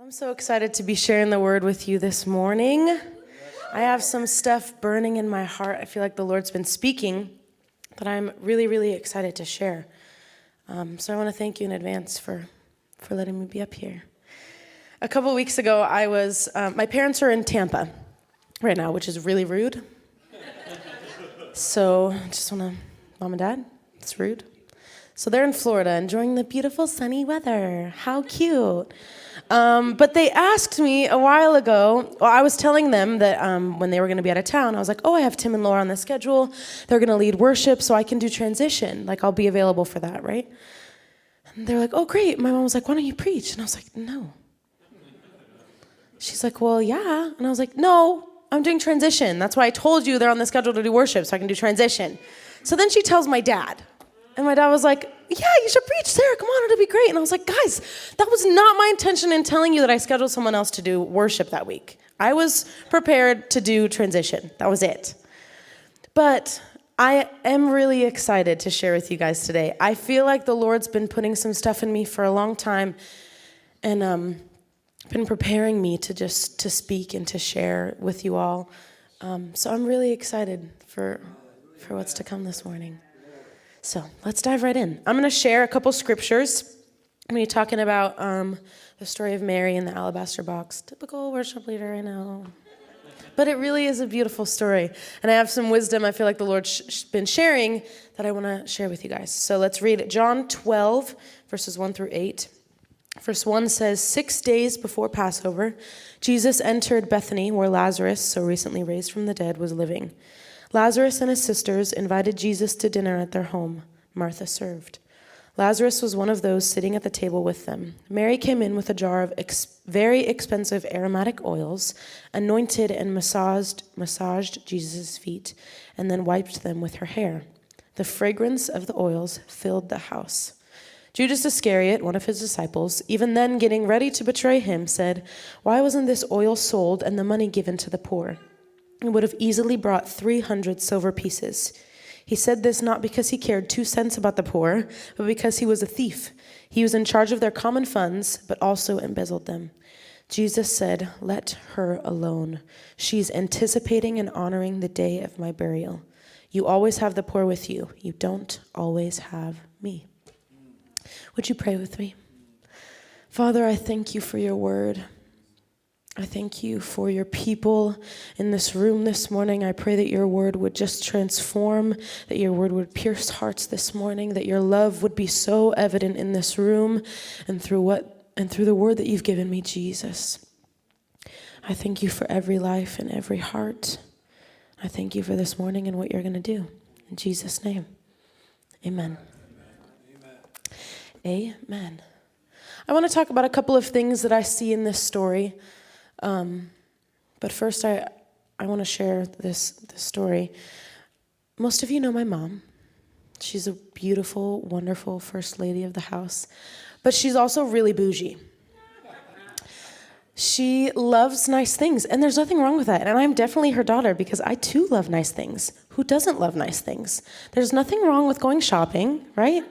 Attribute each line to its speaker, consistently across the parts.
Speaker 1: I'm so excited to be sharing the word with you this morning. I have some stuff burning in my heart. I feel like the Lord's been speaking that I'm really, really excited to share. So I want to thank you in advance for letting me be up here. A couple weeks ago, my parents are in Tampa right now, which is really rude. So I just want to, Mom and Dad, it's rude. So they're in Florida enjoying the beautiful sunny weather. How cute. But they asked me a while ago, I was telling them that when they were going to be out of town, I was like, I have Tim and Laura on the schedule. They're going to lead worship so I can do transition. Like, I'll be available for that, right? And they're like, oh, great. My mom was like, why don't you preach? And I was like, no. She's like, well, yeah. And I was like, no, I'm doing transition. That's why I told you they're on the schedule to do worship so I can do transition. So then she tells my dad. And my dad was like, yeah, you should preach, Sarah, come on, it'll be great. And I was like, guys, that was not my intention in telling you that I scheduled someone else to do worship that week. I was prepared to do transition. That was it. But I am really excited to share with you guys today. I feel like the Lord's been putting some stuff in me for a long time and been preparing me to speak and to share with you all. So I'm really excited for what's to come this morning. So let's dive right in. I'm going to share a couple scriptures. I'm going to be talking about the story of Mary in the alabaster box. Typical worship leader, I know. But it really is a beautiful story. And I have some wisdom I feel like the Lord's been sharing that I want to share with you guys. So let's read John 12, verses 1 through 8. Verse 1 says, 6 days before Passover, Jesus entered Bethany, where Lazarus, so recently raised from the dead, was living. Lazarus and his sisters invited Jesus to dinner at their home. Martha served. Lazarus was one of those sitting at the table with them. Mary came in with a jar of very expensive aromatic oils, anointed and massaged Jesus' feet, and then wiped them with her hair. The fragrance of the oils filled the house. Judas Iscariot, one of his disciples, even then getting ready to betray him, said, "Why wasn't this oil sold and the money given to the poor? It would have easily brought 300 silver pieces." He said this not because he cared 2 cents about the poor, but because he was a thief. He was in charge of their common funds, but also embezzled them. Jesus said, "Let her alone. She's anticipating and honoring the day of my burial. You always have the poor with you. You don't always have me." Would you pray with me? Father, I thank you for your word. I thank you for your people in this room this morning. I pray that your word would just transform, that your word would pierce hearts this morning, that your love would be so evident in this room and through the word that you've given me, Jesus. I thank you for every life and every heart. I thank you for this morning and what you're going to do. In Jesus' name, amen. Amen. Amen. I want to talk about a couple of things that I see in this story. But first, I want to share this story. Most of you know my mom. She's a beautiful, wonderful first lady of the house. But she's also really bougie. She loves nice things, and there's nothing wrong with that. And I'm definitely her daughter because I too love nice things. Who doesn't love nice things? There's nothing wrong with going shopping, right?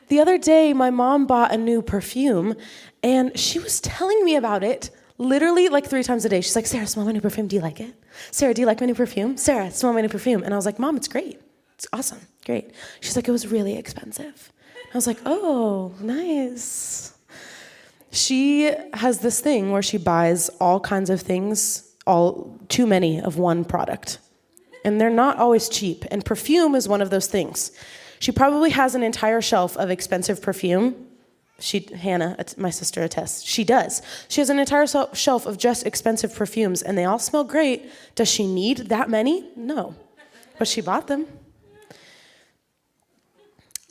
Speaker 1: The other day, my mom bought a new perfume, and she was telling me about it literally like 3 times a day. She's like, "Sarah, smell my new perfume. Do you like it? Sarah, do you like my new perfume? Sarah, smell my new perfume." And I was like, "Mom, it's great. It's awesome. Great." She's like, "It was really expensive." I was like, "Oh, nice." She has this thing where she buys all kinds of things, too many of one product. And they're not always cheap. And perfume is one of those things. She probably has an entire shelf of expensive perfume. Hannah, my sister, attests. She does. She has an entire shelf of just expensive perfumes, and they all smell great. Does she need that many? No. But she bought them.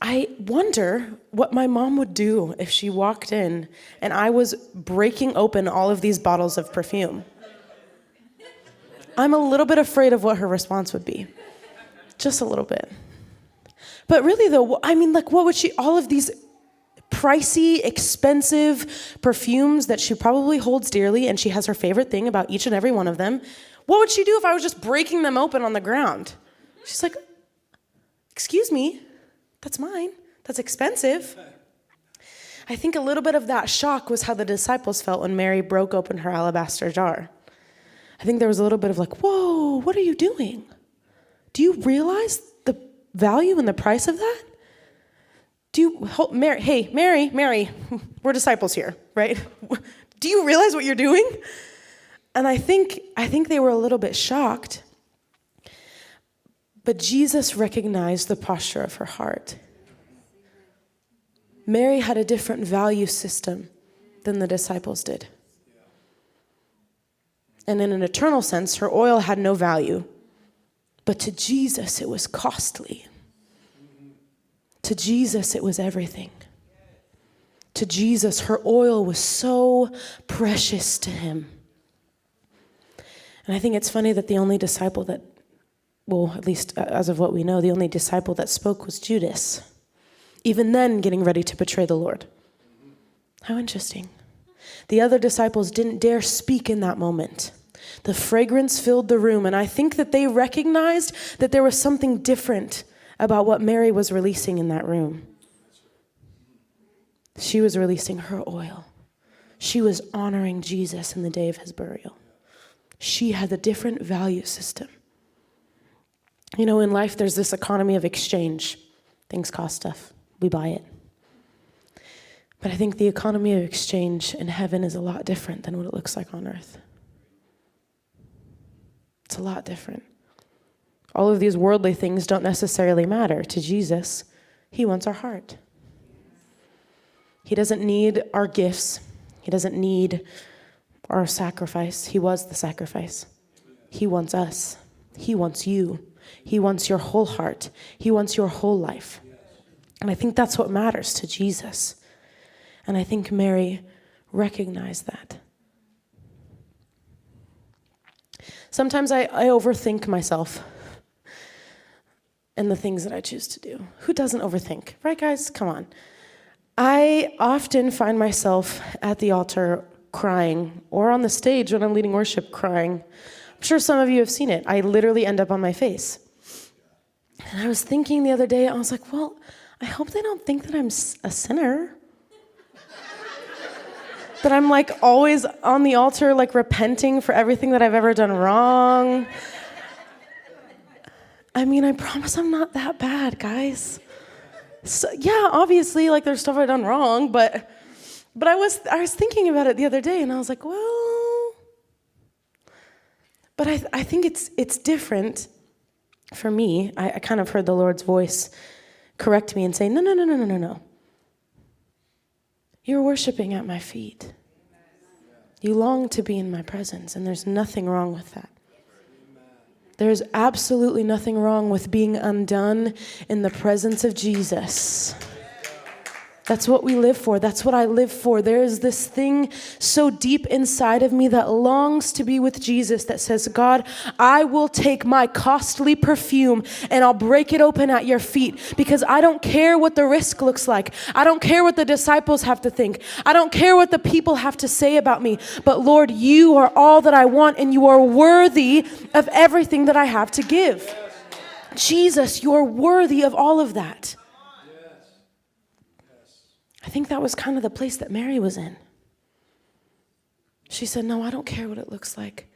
Speaker 1: I wonder what my mom would do if she walked in and I was breaking open all of these bottles of perfume. I'm a little bit afraid of what her response would be. Just a little bit. But really, though, I mean, like, what would all of these pricey, expensive perfumes that she probably holds dearly, and she has her favorite thing about each and every one of them. What would she do if I was just breaking them open on the ground? She's like, "Excuse me, that's mine. That's expensive." I think a little bit of that shock was how the disciples felt when Mary broke open her alabaster jar. I think there was a little bit of like, whoa, what are you doing? Do you realize the value and the price of that? Mary, we're disciples here, right? Do you realize what you're doing? And I think they were a little bit shocked. But Jesus recognized the posture of her heart. Mary had a different value system than the disciples did. And in an eternal sense, her oil had no value. But to Jesus, it was costly. To Jesus, it was everything. To Jesus, her oil was so precious to him. And I think it's funny that the only disciple that, well, at least as of what we know, the only disciple that spoke was Judas. Even then, getting ready to betray the Lord. How interesting. The other disciples didn't dare speak in that moment. The fragrance filled the room, and I think that they recognized that there was something different about what Mary was releasing in that room. She was releasing her oil. She was honoring Jesus in the day of his burial. She had a different value system. You know, in life, there's this economy of exchange. Things cost stuff. We buy it. But I think the economy of exchange in heaven is a lot different than what it looks like on earth. It's a lot different. All of these worldly things don't necessarily matter to Jesus. He wants our heart. He doesn't need our gifts. He doesn't need our sacrifice. He was the sacrifice. He wants us. He wants you. He wants your whole heart. He wants your whole life. And I think that's what matters to Jesus. And I think Mary recognized that. Sometimes I overthink myself and the things that I choose to do. Who doesn't overthink? Right, guys? Come on. I often find myself at the altar crying, or on the stage when I'm leading worship crying. I'm sure some of you have seen it. I literally end up on my face. And I was thinking the other day, I was like, well, I hope they don't think that I'm a sinner. That I'm like always on the altar, like repenting for everything that I've ever done wrong. I mean, I promise I'm not that bad, guys. So, yeah, obviously, like there's stuff I've done wrong, but I was thinking about it the other day, and I was like, well, but I think it's different for me. I kind of heard the Lord's voice correct me and say, no. You're worshiping at my feet. You long to be in my presence, and there's nothing wrong with that. There's absolutely nothing wrong with being undone in the presence of Jesus. That's what we live for. That's what I live for. There is this thing so deep inside of me that longs to be with Jesus, that says, God, I will take my costly perfume and I'll break it open at your feet, because I don't care what the risk looks like. I don't care what the disciples have to think. I don't care what the people have to say about me. But Lord, you are all that I want, and you are worthy of everything that I have to give. Jesus, you're worthy of all of that. I think that was kind of the place that Mary was in. She said, no, I don't care what it looks like.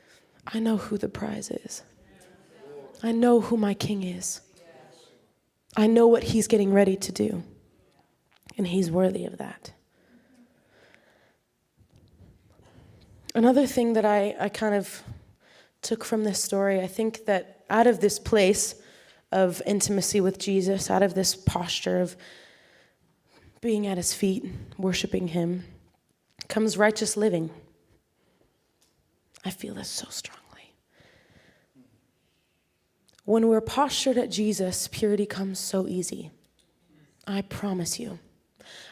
Speaker 1: I know who the prize is. I know who my king is. I know what he's getting ready to do. And he's worthy of that. Another thing that I kind of took from this story, I think that out of this place of intimacy with Jesus, out of this posture of being at his feet, worshiping him, comes righteous living. I feel this so strongly. When we're postured at Jesus, purity comes so easy. I promise you.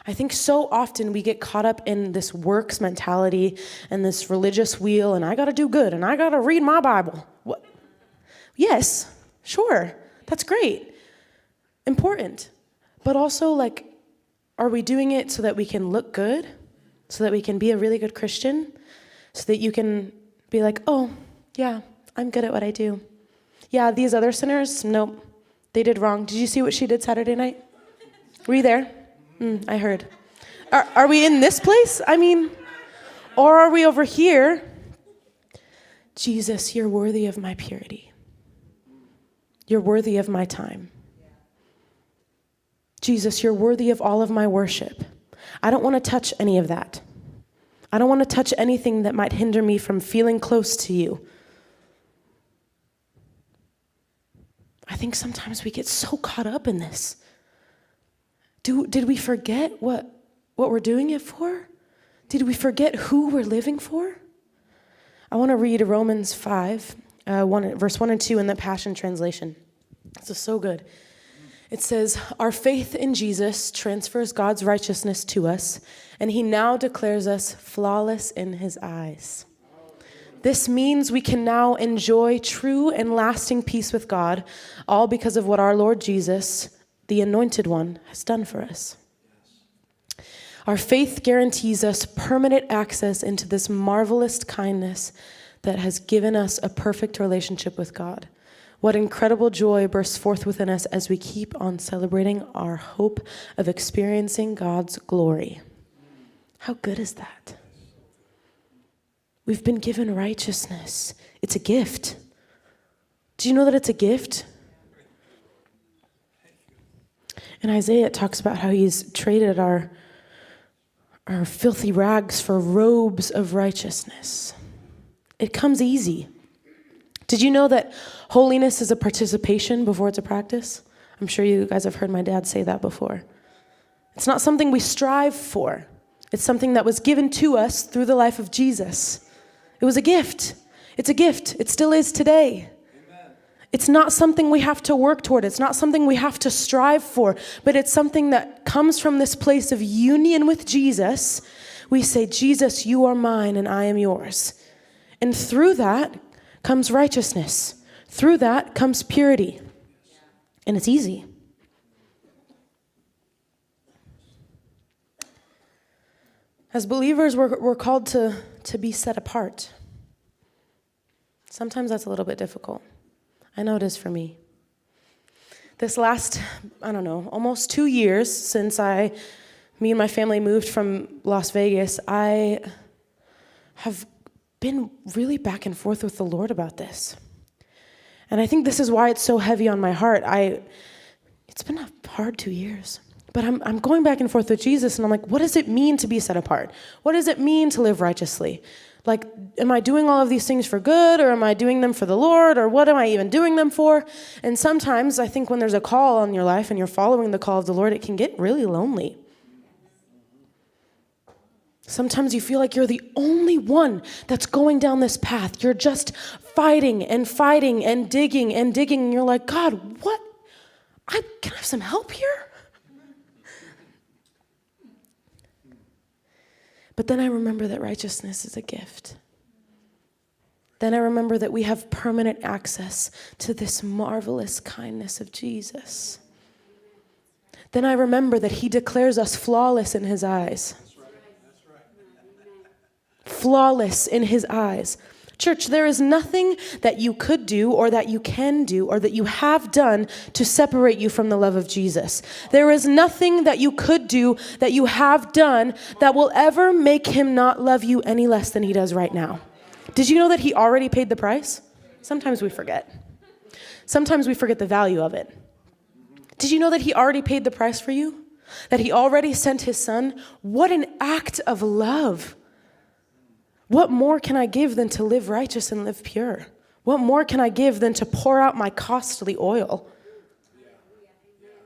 Speaker 1: I think so often we get caught up in this works mentality and this religious wheel, and I got to do good, and I got to read my Bible. What? Yes, sure, that's great, important. But also, like, are we doing it so that we can look good? So that we can be a really good Christian? So that you can be like, oh, yeah, I'm good at what I do. Yeah, these other sinners, nope, they did wrong. Did you see what she did Saturday night? Were you there? I heard. Are we in this place? I mean, or are we over here? Jesus, you're worthy of my purity. You're worthy of my time. Jesus, you're worthy of all of my worship. I don't want to touch any of that. I don't want to touch anything that might hinder me from feeling close to you. I think sometimes we get so caught up in this. Did we forget what we're doing it for? Did we forget who we're living for? I want to read Romans 5, verse 1 and 2 in the Passion Translation. This is so good. It says, our faith in Jesus transfers God's righteousness to us, and he now declares us flawless in his eyes. This means we can now enjoy true and lasting peace with God, all because of what our Lord Jesus, the Anointed One, has done for us. Our faith guarantees us permanent access into this marvelous kindness that has given us a perfect relationship with God. What incredible joy bursts forth within us as we keep on celebrating our hope of experiencing God's glory. How good is that? We've been given righteousness. It's a gift. Do you know that it's a gift? In Isaiah, it talks about how he's traded our filthy rags for robes of righteousness. It comes easy. Did you know that holiness is a participation before it's a practice? I'm sure you guys have heard my dad say that before. It's not something we strive for. It's something that was given to us through the life of Jesus. It was a gift. It's a gift. It still is today. Amen. It's not something we have to work toward. It's not something we have to strive for, but it's something that comes from this place of union with Jesus. We say, Jesus, you are mine and I am yours. And through that comes righteousness. Through that comes purity. And it's easy. As believers, we're called to be set apart. Sometimes that's a little bit difficult. I know it is for me. This last, almost 2 years since me and my family moved from Las Vegas, I have been really back and forth with the Lord about this. And I think this is why it's so heavy on my heart. It's been a hard 2 years. But I'm going back and forth with Jesus, and I'm like, what does it mean to be set apart? What does it mean to live righteously? Like, am I doing all of these things for good, or am I doing them for the Lord, or what am I even doing them for? And sometimes I think when there's a call on your life and you're following the call of the Lord, it can get really lonely. Sometimes you feel like you're the only one that's going down this path. You're just fighting and fighting and digging and digging. And you're like, God, what? Can I have some help here? But then I remember that righteousness is a gift. Then I remember that we have permanent access to this marvelous kindness of Jesus. Then I remember that he declares us flawless in his eyes. Flawless in his eyes. Church, there is nothing that you could do or that you can do or that you have done to separate you from the love of Jesus. There is nothing that you could do that you have done that will ever make him not love you any less than he does right now. Did you know that he already paid the price? Sometimes we forget. Sometimes we forget the value of it. Did you know that he already paid the price for you? That he already sent his son? What an act of love. What more can I give than to live righteous and live pure? What more can I give than to pour out my costly oil?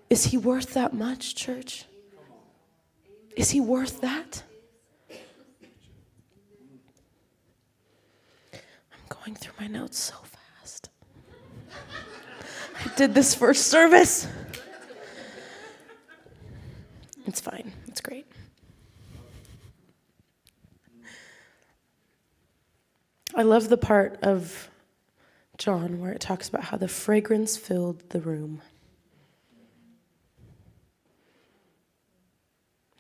Speaker 1: Is he worth that much, church? Is he worth that? I'm going through my notes so fast. I did this first service. It's fine. It's great. I love the part of John where it talks about how the fragrance filled the room.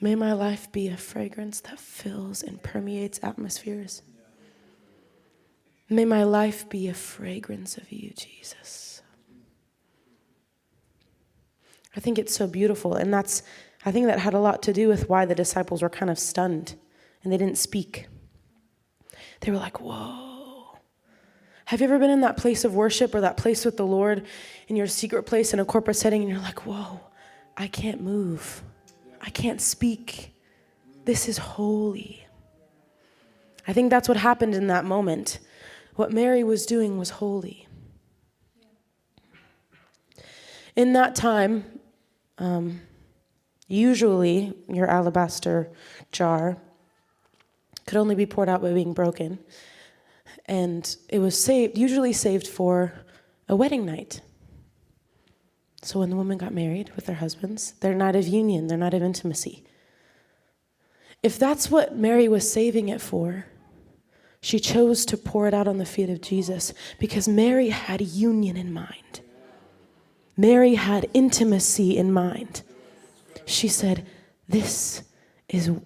Speaker 1: May my life be a fragrance that fills and permeates atmospheres. May my life be a fragrance of you, Jesus. I think it's so beautiful, and that's I think that had a lot to do with why the disciples were kind of stunned and they didn't speak. They were like, whoa. Have you ever been in that place of worship or that place with the Lord in your secret place in a corporate setting and you're like, whoa, I can't move. I can't speak. This is holy. I think that's what happened in that moment. What Mary was doing was holy. In that time, usually your alabaster jar could only be poured out by being broken. And it was usually saved for a wedding night. So when the women got married with their husbands, their night of union, their night of intimacy. If that's what Mary was saving it for, she chose to pour it out on the feet of Jesus because Mary had union in mind. Mary had intimacy in mind. She said,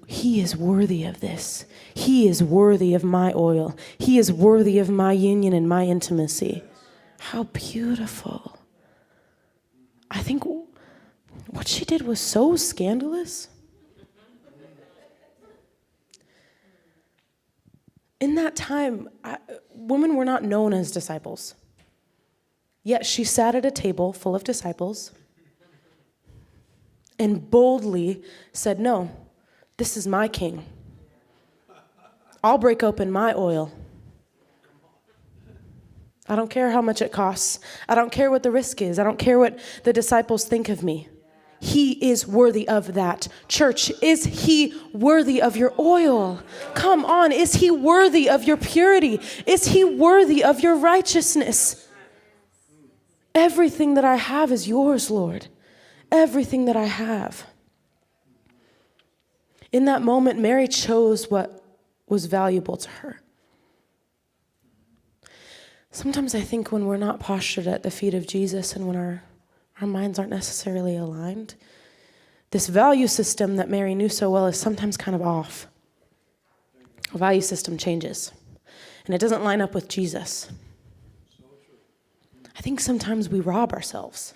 Speaker 1: he is worthy of this. He is worthy of my oil. He is worthy of my union and my intimacy. How beautiful. I think what she did was so scandalous. In that time, women were not known as disciples. Yet she sat at a table full of disciples and boldly said, no, this is my king. I'll break open my oil. I don't care how much it costs. I don't care what the risk is. I don't care what the disciples think of me. He is worthy of that. Church, is he worthy of your oil? Come on, is he worthy of your purity? Is he worthy of your righteousness? Everything that I have is yours, Lord. Everything that I have. In that moment, Mary chose what was valuable to her. Sometimes I think when we're not postured at the feet of Jesus and when our minds aren't necessarily aligned, this value system that Mary knew so well is sometimes kind of off. Our value system changes, and it doesn't line up with Jesus. I think sometimes we rob ourselves.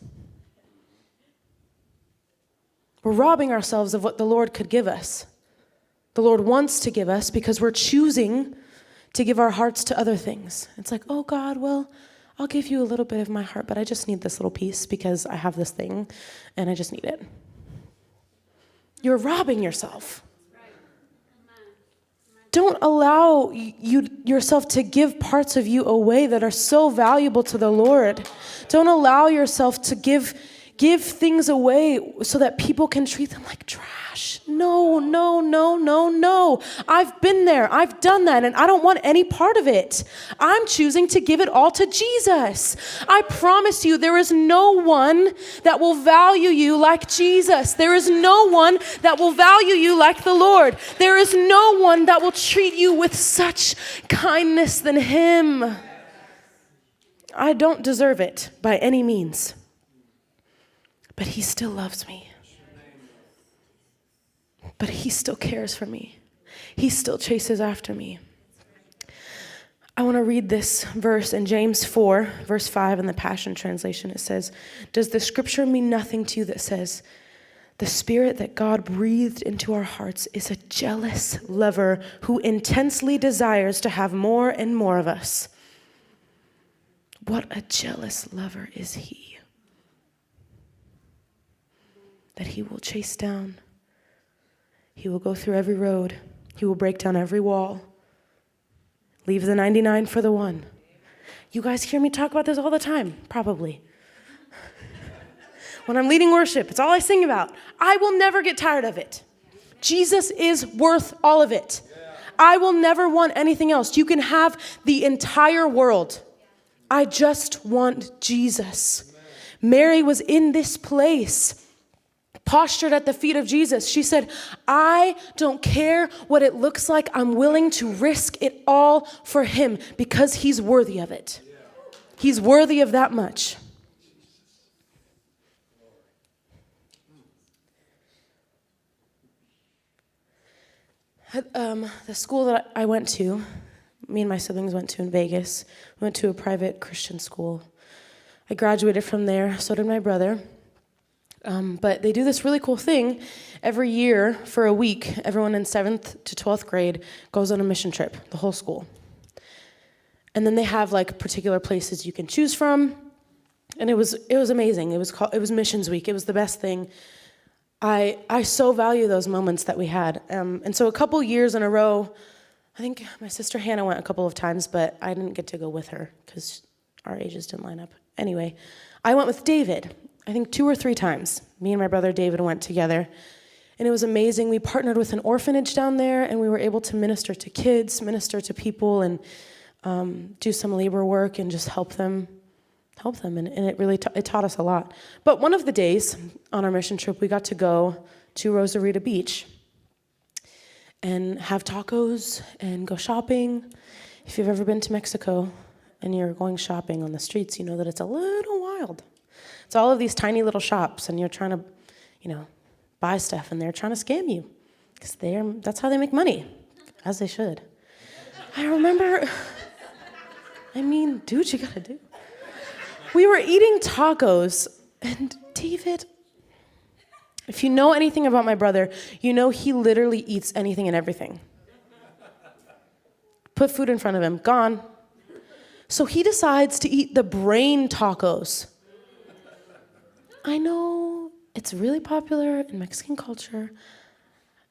Speaker 1: We're robbing ourselves of what the Lord could give us. The Lord wants to give us because we're choosing to give our hearts to other things. It's like, oh God, well, I'll give you a little bit of my heart, but I just need this little piece because I have this thing and I just need it. You're robbing yourself. Don't allow yourself to give parts of you away that are so valuable to the Lord. Don't allow yourself to give things away so that people can treat them like trash. No. I've been there. I've done that, and I don't want any part of it. I'm choosing to give it all to Jesus. I promise you, there is no one that will value you like Jesus. There is no one that will value you like the Lord. There is no one that will treat you with such kindness than him. I don't deserve it by any means. But he still loves me. But he still cares for me. He still chases after me. I want to read this verse in James 4, verse 5 in the Passion Translation. It says, does the scripture mean nothing to you that says, the spirit that God breathed into our hearts is a jealous lover who intensely desires to have more and more of us? What a jealous lover is he? That he will chase down. He will go through every road. He will break down every wall. Leave the 99 for the one. You guys hear me talk about this all the time, probably. When I'm leading worship, it's all I sing about. I will never get tired of it. Jesus is worth all of it. I will never want anything else. You can have the entire world. I just want Jesus. Mary was in this place, postured at the feet of Jesus. She said, I don't care what it looks like. I'm willing to risk it all for him because he's worthy of it. He's worthy of that much. The school that I went to, me and my siblings went to in Vegas, we went to a private Christian school. I graduated from there, so did my brother. But they do this really cool thing. Every year for a week, everyone in 7th to 12th grade goes on a mission trip, the whole school. And then they have like particular places you can choose from. And it was amazing. It was Missions Week. It was the best thing. I so value those moments that we had. And so a couple years in a row, I think my sister Hannah went a couple of times, but I didn't get to go with her because our ages didn't line up. Anyway, I went with David. I think 2 or 3 times. Me and my brother David went together. And it was amazing. We partnered with an orphanage down there, and we were able to minister to kids, minister to people, and do some labor work and just help them. And it really it taught us a lot. But one of the days on our mission trip, we got to go to Rosarita Beach and have tacos and go shopping. If you've ever been to Mexico and you're going shopping on the streets, you know that it's a little wild. It's all of these tiny little shops, and you're trying to, buy stuff, and they're trying to scam you because that's how they make money, as they should. I remember, do what you gotta do. We were eating tacos, and David, if you know anything about my brother, you know he literally eats anything and everything. Put food in front of him, gone. So he decides to eat the brain tacos. I know it's really popular in Mexican culture.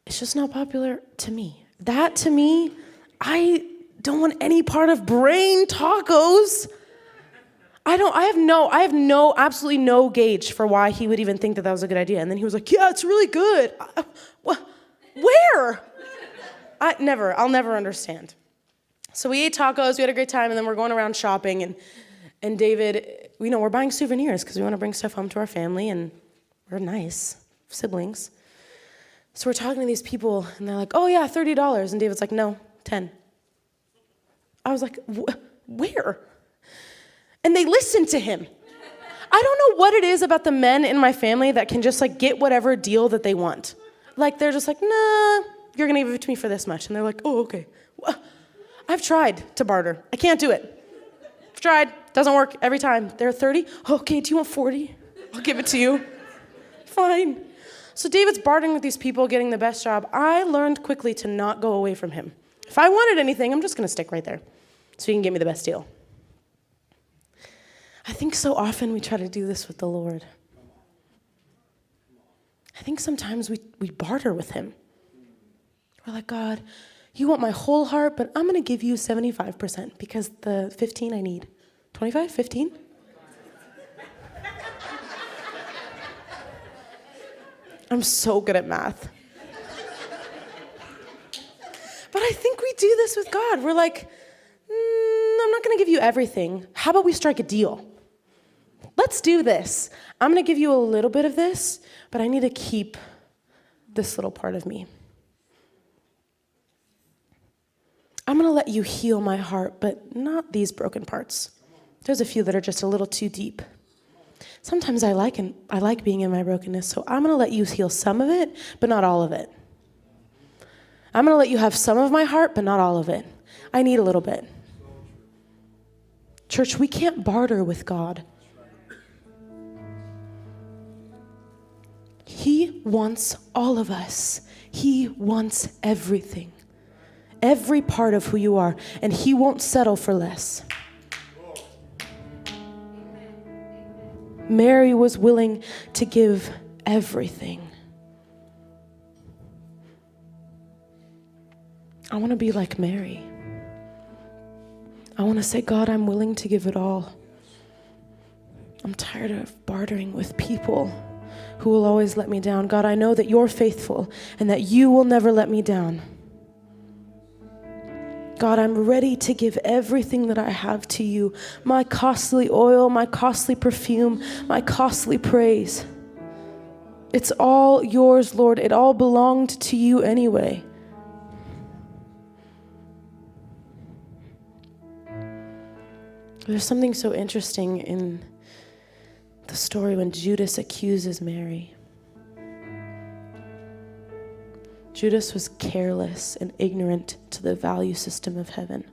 Speaker 1: It's just not popular to me. That, to me, I don't want any part of brain tacos. I have absolutely no gauge for why he would even think that was a good idea. And then he was like, yeah, it's really good. Where? I'll never understand. So we ate tacos, we had a great time, and then we're going around shopping, and David, we're buying souvenirs because we want to bring stuff home to our family, and we're nice siblings. So we're talking to these people, and they're like, oh yeah, $30. And David's like, no, 10. I was like, where? And they listened to him. I don't know what it is about the men in my family that can just get whatever deal that they want. They're just like, nah, you're going to give it to me for this much. And they're like, oh, okay. I've tried to barter. I can't do it. I've tried. Doesn't work every time. They're 30. Okay, do you want 40? I'll give it to you. Fine. So David's bartering with these people, getting the best job. I learned quickly to not go away from him. If I wanted anything, I'm just going to stick right there so he can get me the best deal. I think so often we try to do this with the Lord. I think sometimes we barter with him. We're like, God, you want my whole heart, but I'm going to give you 75% because the 15 I need. 25? 15? I'm so good at math. But I think we do this with God. We're like, I'm not going to give you everything. How about we strike a deal? Let's do this. I'm going to give you a little bit of this, but I need to keep this little part of me. I'm going to let you heal my heart, but not these broken parts. There's a few that are just a little too deep. Sometimes I like being in my brokenness, so I'm going to let you heal some of it, but not all of it. I'm going to let you have some of my heart, but not all of it. I need a little bit. Church, we can't barter with God. He wants all of us. He wants everything. Every part of who you are. And he won't settle for less. Mary was willing to give everything. I want to be like Mary. I want to say, God, I'm willing to give it all. I'm tired of bartering with people who will always let me down. God, I know that you're faithful and that you will never let me down. God, I'm ready to give everything that I have to you. My costly oil, my costly perfume, my costly praise. It's all yours, Lord. It all belonged to you anyway. There's something so interesting in the story when Judas accuses Mary. Judas was careless and ignorant to the value system of heaven.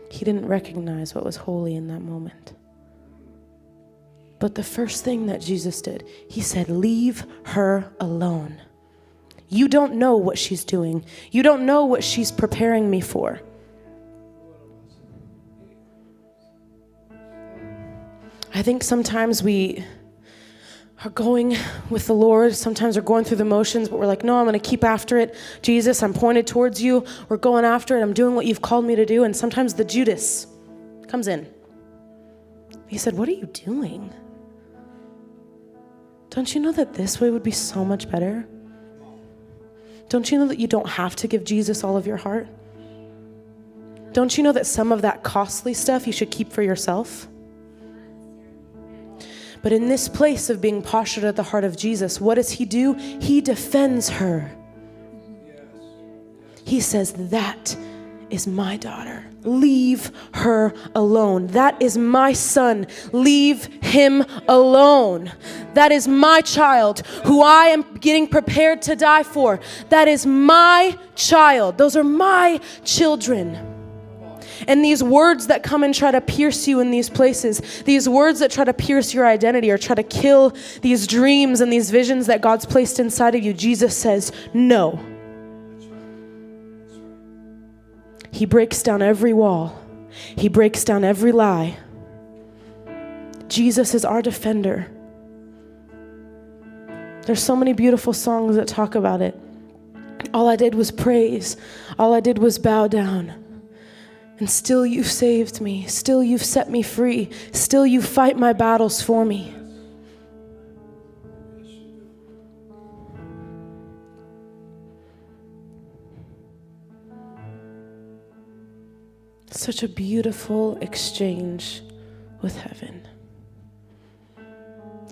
Speaker 1: He didn't recognize what was holy in that moment. But the first thing that Jesus did, he said, leave her alone. You don't know what she's doing. You don't know what she's preparing me for. I think sometimes we are going with the Lord. Sometimes we're going through the motions, but we're like, no, I'm going to keep after it. Jesus, I'm pointed towards you. We're going after it. I'm doing what you've called me to do. And sometimes the Judas comes in. He said, what are you doing? Don't you know that this way would be so much better? Don't you know that you don't have to give Jesus all of your heart? Don't you know that some of that costly stuff you should keep for yourself? But in this place of being postured at the heart of Jesus, what does he do? He defends her. He says, that is my daughter. Leave her alone. That is my son. Leave him alone. That is my child who I am getting prepared to die for. That is my child. Those are my children. And these words that come and try to pierce you in these places, these words that try to pierce your identity or try to kill these dreams and these visions that God's placed inside of you, Jesus says, no. He breaks down every wall. He breaks down every lie. Jesus is our defender. There's so many beautiful songs that talk about it. All I did was praise. All I did was bow down. And still you've saved me. Still you've set me free. Still you fight my battles for me. Such a beautiful exchange with heaven.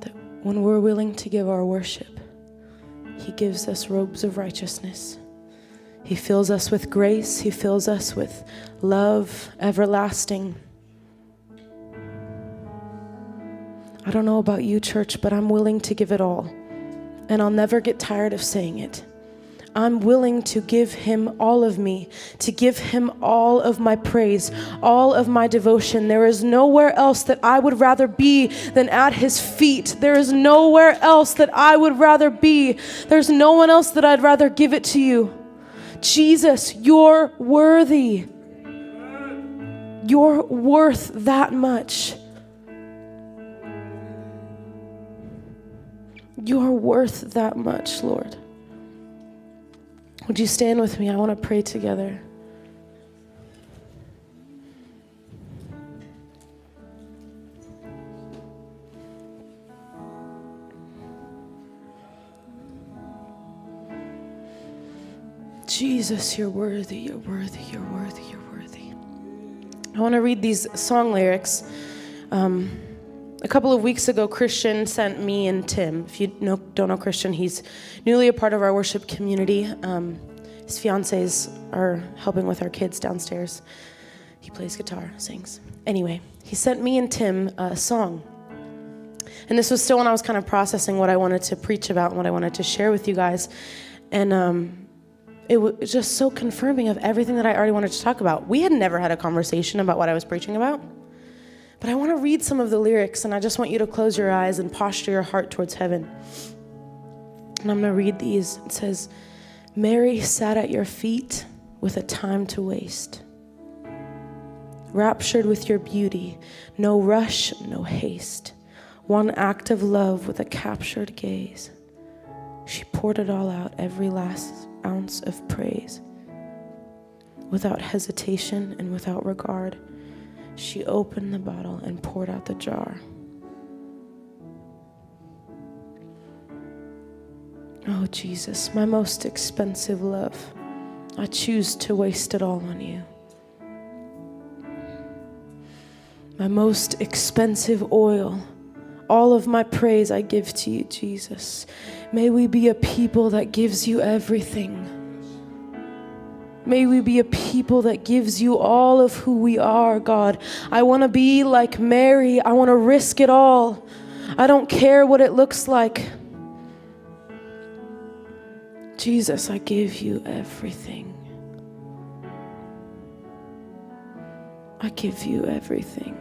Speaker 1: That when we're willing to give our worship, he gives us robes of righteousness. He fills us with grace. He fills us with love, everlasting. I don't know about you, church, but I'm willing to give it all. And I'll never get tired of saying it. I'm willing to give him all of me, to give him all of my praise, all of my devotion. There is nowhere else that I would rather be than at his feet. There is nowhere else that I would rather be. There's no one else that I'd rather give it to you. Jesus, you're worthy. You're worth that much. You're worth that much, Lord. Would you stand with me? I want to pray together. Jesus, you're worthy, you're worthy, you're worthy, you're worthy. I want to read these song lyrics. A couple of weeks ago, Christian sent me and Tim. If you don't know Christian, he's newly a part of our worship community. His fiancés are helping with our kids downstairs. He plays guitar, sings. Anyway, he sent me and Tim a song. And this was still when I was kind of processing what I wanted to preach about and what I wanted to share with you guys. And it was just so confirming of everything that I already wanted to talk about. We had never had a conversation about what I was preaching about. But I want to read some of the lyrics, and I just want you to close your eyes and posture your heart towards heaven. And I'm going to read these. It says, Mary sat at your feet with a time to waste. Raptured with your beauty, no rush, no haste. One act of love with a captured gaze. She poured it all out, every last ounce of praise. Without hesitation and without regard, she opened the bottle and poured out the jar. Oh, Jesus, my most expensive love, I choose to waste it all on you. My most expensive oil, all of my praise I give to you, Jesus. May we be a people that gives you everything. May we be a people that gives you all of who we are, God. I want to be like Mary. I want to risk it all. I don't care what it looks like. Jesus, I give you everything. I give you everything.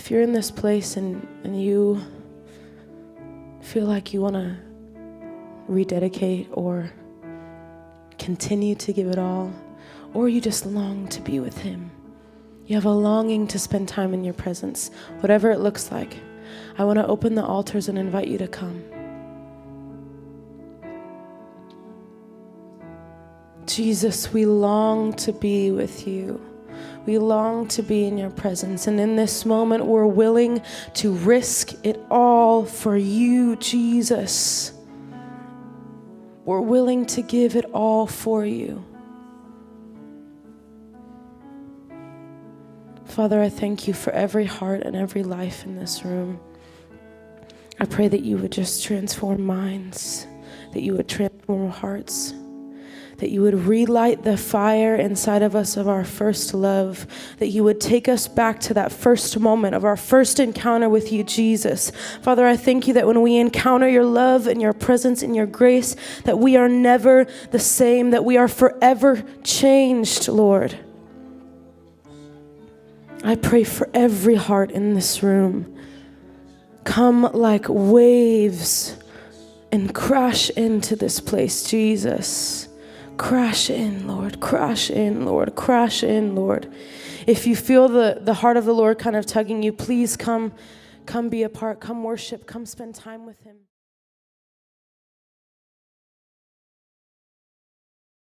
Speaker 1: If you're in this place and you feel like you want to rededicate or continue to give it all, or you just long to be with him, you have a longing to spend time in your presence, whatever it looks like, I want to open the altars and invite you to come. Jesus, we long to be with you. We long to be in your presence. And in this moment, we're willing to risk it all for you, Jesus. We're willing to give it all for you. Father, I thank you for every heart and every life in this room. I pray that you would just transform minds, that you would transform hearts, that you would relight the fire inside of us of our first love, that you would take us back to that first moment of our first encounter with you, Jesus. Father, I thank you that when we encounter your love and your presence and your grace, that we are never the same, that we are forever changed, Lord. I pray for every heart in this room. Come like waves and crash into this place, Jesus. Crash in, Lord. Crash in, Lord. Crash in, Lord. If you feel the heart of the Lord kind of tugging you, please come be a part. Come worship. Come spend time with him.